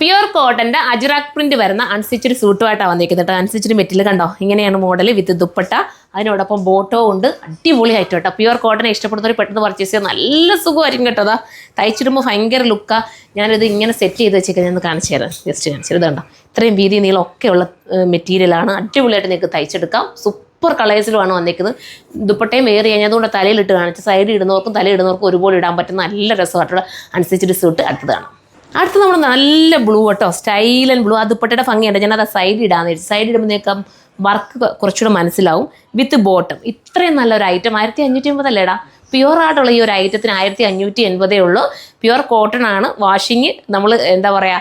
Pure കോട്ടൻ്റെ Ajrakh print വരുന്ന unstitched സൂട്ടുമായിട്ടാണ് വന്നിരിക്കുന്നത് കേട്ടോ. അൺസ്റ്റിച്ചഡ് മെറ്റീരിയൽ കണ്ടോ, ഇങ്ങനെയാണ് മോഡൽ വിത്ത് ദുപ്പട്ട, അതിനോടൊപ്പം ബോട്ടോ ഉണ്ട്. അടിപൊളിയായിട്ട് കേട്ടോ. പ്യുവർ കോട്ടനെ ഇഷ്ടപ്പെടുന്നവർ പെട്ടെന്ന് പർച്ചേസ് ചെയ്യാൻ നല്ല സുഖമായിരിക്കും കേട്ടോ. അതാ തയ്ച്ചിടുമ്പോൾ ഭയങ്കര ലുക്കാണ്. ഞാനിത് ഇങ്ങനെ സെറ്റ് ചെയ്ത് വെച്ചേക്കാൻ ഞാൻ കാണിച്ചു തരാം. ജസ്റ്റ് കാണിച്ചു കണ്ടോ, ഇത്രയും വീതി നീളമൊക്കെ ഉള്ള മെറ്റീരിയലാണ്. അടിപൊളിയായിട്ട് നിങ്ങൾക്ക് തയ്ച്ചെടുക്കാം. സൂപ്പർ കളേഴ്സിലുമാണ് വന്നിരിക്കുന്നത്. ദുപ്പട്ടയും വേറെ കഴിഞ്ഞതുകൊണ്ട് തലയിലിട്ട് കാണിച്ച് സൈഡിൽ ഇടുന്നവർക്കും തലയിടുന്നവർക്കും ഒരുപോലെ ഇടാൻ പറ്റുന്ന നല്ല രസമായിട്ടുള്ള അൺസ്റ്റിച്ചഡ് സൂട്ട് അടുത്തതാണ്. അടുത്ത് നമ്മൾ നല്ല ബ്ലൂ കേട്ടോ, സ്റ്റൈലൻ ബ്ലൂ. ആ ദുപ്പട്ടയുടെ ഭംഗിയുണ്ട്. ഞാൻ അത് സൈഡ് ഇടാന്ന് വെച്ചു. സൈഡ് ഇടുമ്പോഴേക്കും വർക്ക് കുറച്ചുകൂടെ മനസ്സിലാവും. വിത്ത് ബോട്ടം ഇത്രയും നല്ലൊരു ഐറ്റം 1550 അല്ലേടാ. പ്യുവർ ആയിട്ടുള്ള ഈ ഒരു ഐറ്റത്തിന് 1580 ഉള്ളൂ. പ്യുവർ കോട്ടൺ ആണ്. വാഷിങ് നമ്മൾ എന്താ പറയുക,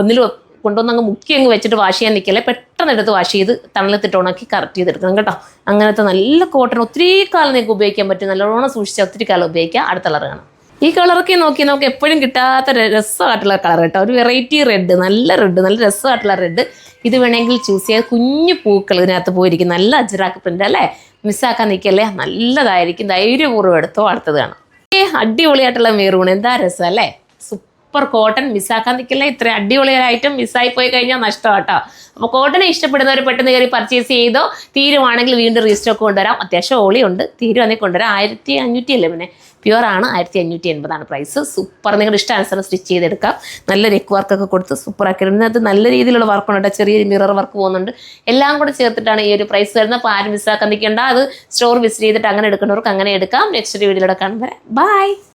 ഒന്നിലും കൊണ്ടുവന്ന് അങ്ങ് മുക്കി അങ്ങ് വെച്ചിട്ട് വാഷ് ചെയ്യാൻ നിൽക്കല്ലേ, പെട്ടെന്ന് എടുത്ത് വാഷ് ചെയ്ത് തണലത്തിട്ട് ഉണക്കി കറക്റ്റ് ചെയ്തെടുക്കണം കേട്ടോ. അങ്ങനത്തെ നല്ല കോട്ടൺ ഒത്തിരി കാലം നിങ്ങൾക്ക് ഉപയോഗിക്കാൻ പറ്റും. നല്ലോണം സൂക്ഷിച്ചാൽ ഒത്തിരി കാലം ഉപയോഗിക്കാം. അടുത്ത കളർ കാണാം. ഈ കളറൊക്കെ നോക്കി നമുക്ക് എപ്പോഴും കിട്ടാത്ത രസമായിട്ടുള്ള കളർ കേട്ടോ. ഒരു വെറൈറ്റി റെഡ്, നല്ല രസമായിട്ടുള്ള റെഡ്. ഇത് വേണമെങ്കിൽ ചൂസ് ചെയ്യാൻ. കുഞ്ഞു പൂക്കൾ ഇതിനകത്ത് പോയിരിക്കും. നല്ല അജ്രാക്ക് പ്രിന്റ് അല്ലേ, മിസ്സാക്കാൻ നിൽക്കല്ലേ, നല്ലതായിരിക്കും. ധൈര്യപൂർവ്വം എടുത്തോ. അടുത്തത് കാണാം. അടിപൊളിയായിട്ടുള്ള മെറൂൺ, എന്താ രസം അല്ലേ. സൂപ്പർ കോട്ടൺ, മിസ്സാക്കാൻ നിൽക്കല്ലേ. ഇത്ര അടിപൊളി ഐറ്റം മിസ്സായി പോയി കഴിഞ്ഞാൽ നഷ്ടം കേട്ടോ. അപ്പോൾ കോട്ടനെ ഇഷ്ടപ്പെടുന്നവർ പെട്ടെന്ന് കയറി പർച്ചേസ് ചെയ്തോ. തീരുവാണെങ്കിൽ വീണ്ടും റീസ്റ്റോക്ക് കൊണ്ടുവരാം. അത്യാവശ്യം ഓളിയുണ്ട്. തീരുവാണെങ്കിൽ കൊണ്ടുവരാം. 1550 അല്ലേ, പിന്നെ പ്യുവർ ആണ്. 1580 പ്രൈസ്. സൂപ്പർ, നിങ്ങളുടെ ഇഷ്ടാനുസരണം സ്റ്റിച്ച് ചെയ്തെടുക്കാം. നല്ല നെക്ക് വർക്കൊക്കെ കൊടുത്ത് സൂപ്പറാക്കി. ഇതിനകത്ത് നല്ല രീതിയിലുള്ള വർക്കുണ്ട്. ചെറിയൊരു മിറർ വർക്ക് പോകുന്നുണ്ട്. എല്ലാം കൂടെ ചേർത്തിട്ടാണ് ഈ ഒരു പ്രൈസ് വരുന്നത്. അപ്പോൾ ആരും മിസ്സാക്കാൻ നിൽക്കേണ്ട. അത് സ്റ്റോർ വിസിറ്റ് ചെയ്തിട്ട് അങ്ങനെ എടുക്കുന്നവർക്ക് അങ്ങനെ എടുക്കാം. നെക്സ്റ്റ് വീഡിയോയിലൂടെ കാണുമ്പോൾ ബൈ.